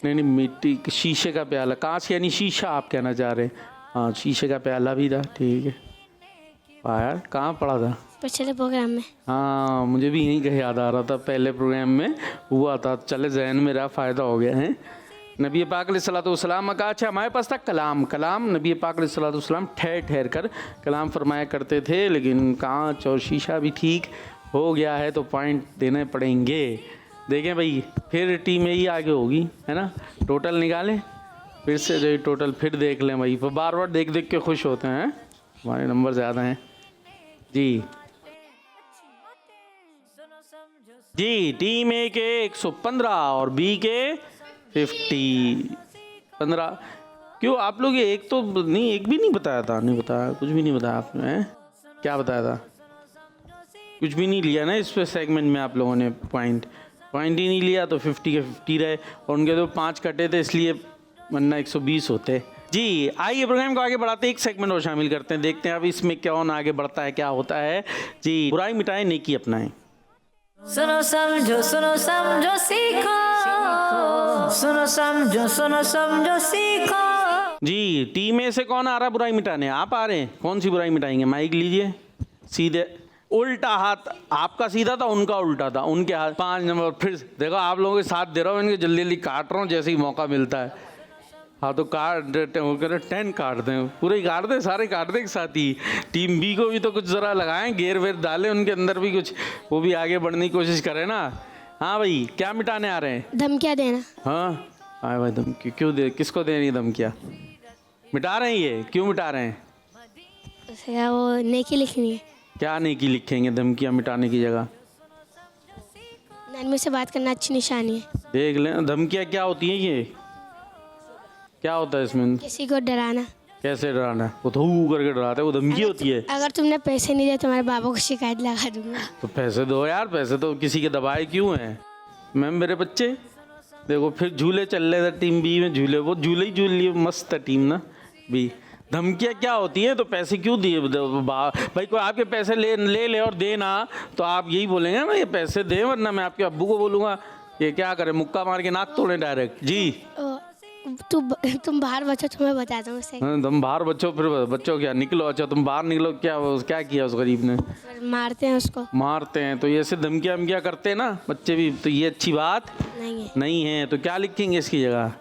नहीं, मिट्टी शीशे का प्याला। कांच यानी शीशा आप कहना चाह रहे हैं? हाँ, शीशे का प्याला भी था, ठीक है। यार कहाँ पढ़ा था? पिछले प्रोग्राम में। हाँ, मुझे भी यहीं का याद आ रहा था, पहले प्रोग्राम में हुआ था। चले, जहन मेरा फ़ायदा हो गया है। नबी पाक अलैहिस्सलाम का, अच्छा हमारे पास था कलाम। नबी पाक अलैहिस्सलाम ठहर कर कलाम फरमाया करते थे, लेकिन कांच और शीशा भी ठीक हो गया है तो पॉइंट देने पड़ेंगे। देखें भाई, फिर टीम यही आगे होगी, है ना? टोटल निकालें फिर से, जो टोटल फिर देख लें भाई। बार देख के खुश होते हैं, हमारे नंबर ज़्यादा हैं जी। जी, टीम ए के 115 और बी के 50 15। क्यों आप लोग ये एक तो नहीं, एक भी नहीं बताया था? नहीं बताया, कुछ भी नहीं बताया आपने, हैं? क्या बताया था? कुछ भी नहीं लिया ना इस पे सेगमेंट में आप लोगों ने पॉइंट ही नहीं लिया, तो 50 के 50 रहे और उनके तो 5 कटे थे, इसलिए वरना 120 होते। जी आइए प्रोग्राम को आगे बढ़ाते हैं, एक सेगमेंट और शामिल करते हैं, देखते हैं अब इसमें कौन आगे बढ़ता है, क्या होता है। जी, बुराई मिटाएं नेकी अपनाएं। सुनो समझो सीखो, सुनो समझो सीखो। जी, टीम ए से कौन आ रहा है बुराई मिटाने? आप आ रहे हैं? कौन सी बुराई मिटाएंगे? माइक लीजिए, सीधे उल्टा हाथ आपका सीधा था, उनका उल्टा था, उनके हाथ 5 नंबर। फिर देखो आप लोगों के साथ दे रहा हूँ, इनके जल्दी जल्दी काट रहा हूँ जैसे ही मौका मिलता है। हाँ तो काट 10 काट दें, पूरे ही काट दें, सारे काट दें एक साथ ही। टीम बी को भी तो कुछ ज़रा लगाएं, गेर वेर डालें उनके अंदर भी कुछ, वो भी आगे बढ़ने की कोशिश करें ना। हाँ भाई, क्या मिटाने आ रहे हैं? धमकियाँ देना। हाँ आए भाई, धमकी क्यों दे? किसको दे रही है धमकियाँ? मिटा रहे हैं ये, क्यों मिटा रहे हैं? उसका वो नेकी लिखनी है। क्या नेकी लिखेंगे धमकियाँ मिटाने की जगह? नरमी से बात करना अच्छी निशानी है। देख लें धमकियाँ क्या होती हैं, ये क्या होता है इसमें? किसी को डराना। कैसे डराना है? वो तो हू करके डराते हैं, वो धमकी होती है। अगर तुमने पैसे नहीं दिए तुम्हारे बाबा को शिकायत लगा दूंगा। तो पैसे दो यार, पैसे तो किसी के दबाए क्यों हैं? मैम मेरे बच्चे देखो, फिर झूले चल रहे थे टीम बी में, झूले वो झूले ही झूल लिए, मस्त है टीम ना बी। धमकियाँ क्या होती हैं? तो पैसे क्यों दिए भाई? कोई आपके पैसे ले और देना, तो आप यही बोलेंगे ना ये पैसे दे, वरना मैं आपके अब्बू को बोलूँगा ये क्या करे, मुक्का मार के नाक तोड़े डायरेक्ट। जी तुम बाहर बचो, तुम्हें बताता हूँ। हाँ, तुम बाहर बच्चों, फिर बच्चों क्या निकलो? अच्छा तुम बाहर निकलो, क्या किया उस गरीब ने? मारते हैं उसको। मारते हैं? तो ये ऐसे धमकियाँ वमकियाँ करते हैं ना बच्चे भी, तो ये अच्छी बात नहीं है। तो क्या लिखेंगे इसकी जगह?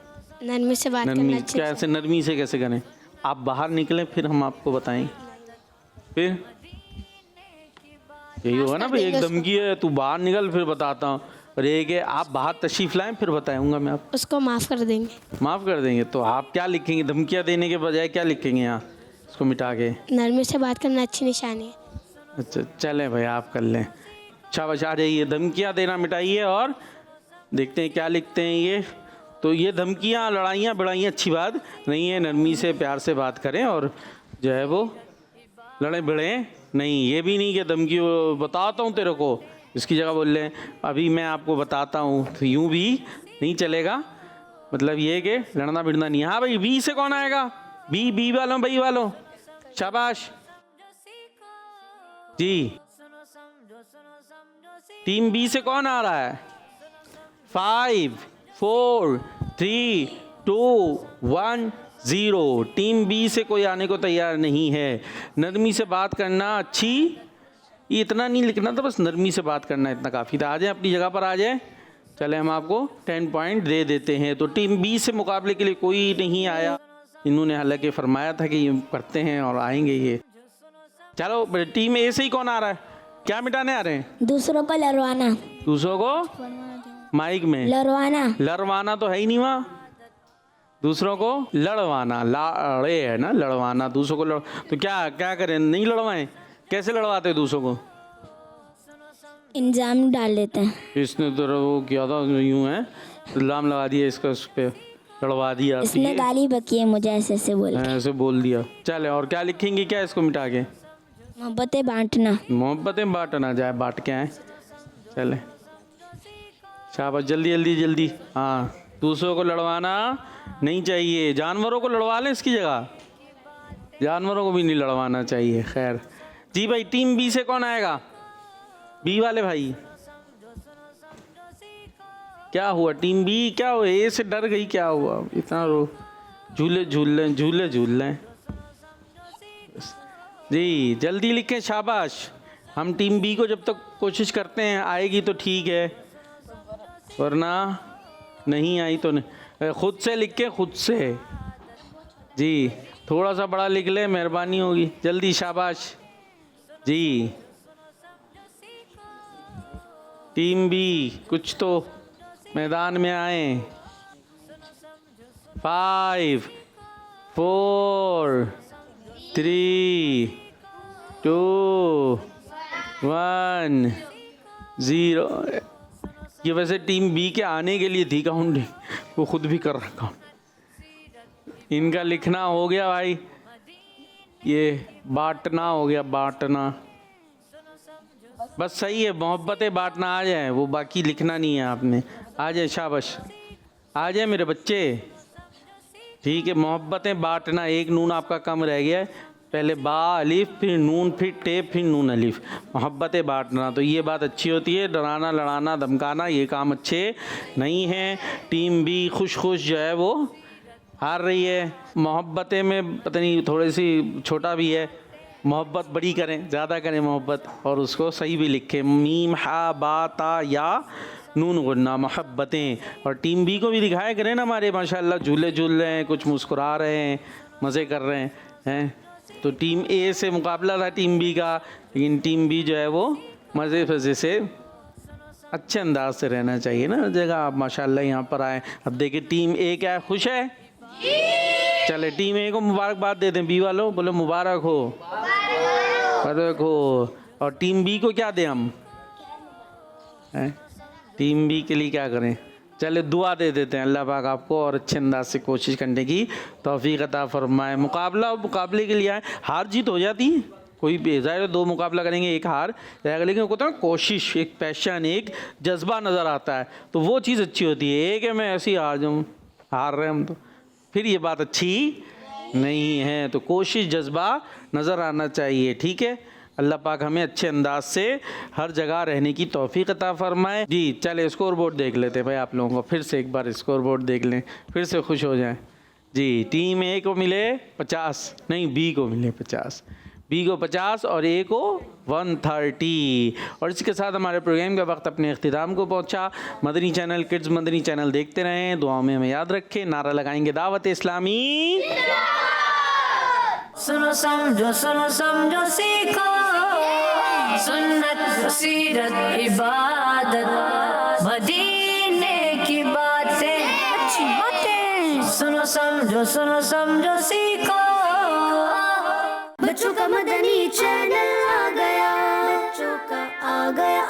नरमी से बात करना। कैसे नरमी से कैसे करें? आप बाहर निकलें फिर हम आपको बताएं। फिर यही होगा ना भाई, एक धमकी है तू बाहर निकल फिर बताता हूँ, और एक है आप बाहर तशरीफ लाएं फिर बताऊंगा मैं आपको। उसको माफ़ कर देंगे। माफ़ कर देंगे? तो आप क्या लिखेंगे? धमकियाँ देने के बजाय क्या लिखेंगे यहाँ इसको मिटा के? नरमी से बात करना अच्छी निशानी है। अच्छा चलें भाई, आप कर लें। शाबाश, आ जाइए, धमकियाँ देना मिटाइए और देखते हैं क्या लिखते हैं ये। तो ये धमकियाँ, लड़ाइयाँ बड़ाइयाँ अच्छी बात नहीं है। नरमी से प्यार से बात करें और जो है वो लड़े भिड़े नहीं। ये भी नहीं कि धमकी बताता हूँ तेरे को, इसकी जगह बोल लें अभी मैं आपको बताता हूँ, तो यूँ भी नहीं चलेगा। मतलब ये कि लड़ना भिड़ना नहीं। हाँ भाई, बी से कौन आएगा? बी वालों, बी वालों, शाबाश जी। टीम बी से कौन आ रहा है? 5 4 3 2 1 0। टीम बी से कोई आने को तैयार नहीं है। नरमी से बात करना अच्छी, ये इतना नहीं लिखना था, बस नरमी से बात करना इतना काफ़ी था। आ जाए अपनी जगह पर, आ जाए। चले हम आपको 10 पॉइंट दे देते हैं। तो टीम बी से मुकाबले के लिए कोई नहीं आया। इन्होंने हालांकि फरमाया था कि ये करते हैं और आएंगे ये। चलो टीम ए से ही कौन आ रहा है? क्या मिटाने आ रहे हैं? दूसरों को लड़वाना। दूसरों को माइक में लड़वाना तो है ही नहीं वहाँ। दूसरों को लड़वाना, लड़े है ना, लड़वाना। दूसरों को तो क्या करें? नहीं लड़वाएं? कैसे लड़वाते दूसरों को? इंजाम डाल देते हैं। इसने तो वो किया था, यूं है इल्जाम लगा दिया इसका, उस पर लड़वा दिया। इसने गाली बकी है मुझे, ऐसे बोल दिया। चले और क्या लिखेंगे क्या इसको मिटा के? मोहब्बतें बांटना। मोहब्बतें बांटना, जाए बांट के आए। चले शाबाश, जल्दी। हाँ, दूसरों को लड़वाना नहीं चाहिए। जानवरों को लड़वा लें इसकी जगह, जानवरों को भी नहीं लड़वाना चाहिए। खैर जी भाई, टीम बी से कौन आएगा? बी वाले भाई, क्या हुआ? टीम बी क्या हुआ? ए से डर गई, क्या हुआ? इतना रो, झूले झूल लें जी। जल्दी लिखें, शाबाश। हम टीम बी को जब तक कोशिश करते हैं आएगी तो ठीक है, वरना नहीं आई तो नहीं। खुद से लिख के, खुद से जी। थोड़ा सा बड़ा लिख ले, मेहरबानी होगी। जल्दी, शाबाश जी। टीम बी कुछ तो मैदान में आए। 5 4 3 2 1 0। ये वैसे टीम बी के आने के लिए थी काउंटिंग, वो खुद भी कर रहा काउंट। इनका लिखना हो गया भाई, ये बांटना हो गया, बांटना बस सही है। मोहब्बतें बांटना आ जाए, वो बाकी लिखना नहीं है आपने। आ जाए, शाबाश, आ जाए मेरे बच्चे। ठीक है, मोहब्बतें बांटना, एक नून आपका कम रह गया है। पहले बा अलिफ, फिर नून, फिर टे, फिर नून अलिफ। मोहब्बतें बांटना, तो ये बात अच्छी होती है। डराना, लड़ाना, धमकाना, ये काम अच्छे नहीं हैं। टीम बी खुश खुश जो है वो हार रही है। मोहब्बतें में पता नहीं थोड़ी सी छोटा भी है, मोहब्बत बड़ी करें, ज़्यादा करें मोहब्बत, और उसको सही भी लिखें। मीम हा बा ता या नून गुन्ना, मोहब्बतें। और टीम बी को भी दिखाया करें ना हमारे, माशाल्लाह झूले झूल रहे हैं, कुछ मुस्कुरा रहे हैं, मज़े कर रहे हैं। तो टीम ए से मुकाबला था टीम बी का, लेकिन टीम बी जो है वो मज़े फज़े से अच्छे अंदाज से रहना चाहिए ना हर जगह। आप माशाल्लाह यहाँ पर आए। अब देखिए टीम ए क्या है, खुश है? चले टीम ए को मुबारकबाद दे दें, बी वालों बोलो मुबारक हो, मुबारक हो। और टीम बी को क्या दें हम, टीम बी के लिए क्या करें? चले दुआ दे देते हैं, अल्लाह पाक आपको और अच्छे अंदाज से कोशिश करने की तौफीक अता फरमाए। मुकाबले के लिए आए, हार जीत हो जाती है, कोई बेजाय है, दो मुकाबला करेंगे एक हार जाएगा, लेकिन होता है कोशिश, एक पैशन, एक जज्बा नज़र आता है, तो वो चीज़ अच्छी होती है। एक है मैं ऐसे ही हार जाऊँ, हार रहे हम, तो फिर ये बात अच्छी नहीं है। तो कोशिश, जज्बा नज़र आना चाहिए। ठीक है, अल्लाह पाक हमें अच्छे अंदाज से हर जगह रहने की तौफीक अता फरमाए। जी चले स्कोर बोर्ड देख लेते हैं भाई, आप लोगों को फिर से एक बार स्कोर बोर्ड देख लें, फिर से खुश हो जाएं। जी टीम ए को मिले 50, नहीं बी को मिले 50, बी को 50 और ए को 130। और इसके साथ हमारे प्रोग्राम का वक्त अपने इख्तिताम को पहुंचा। Madani channel kids Madani channel देखते रहें, दुआओं में हमें याद रखें। नारा लगाएंगे दावत इस्लामी। सुनो समझो सीखो, सुन्नत सीरत इबादत मदीने की बातें, अच्छी बातें। सुनो समझो सीखो। बच्चों का मदनी चैनल आ गया, बच्चों का आ गया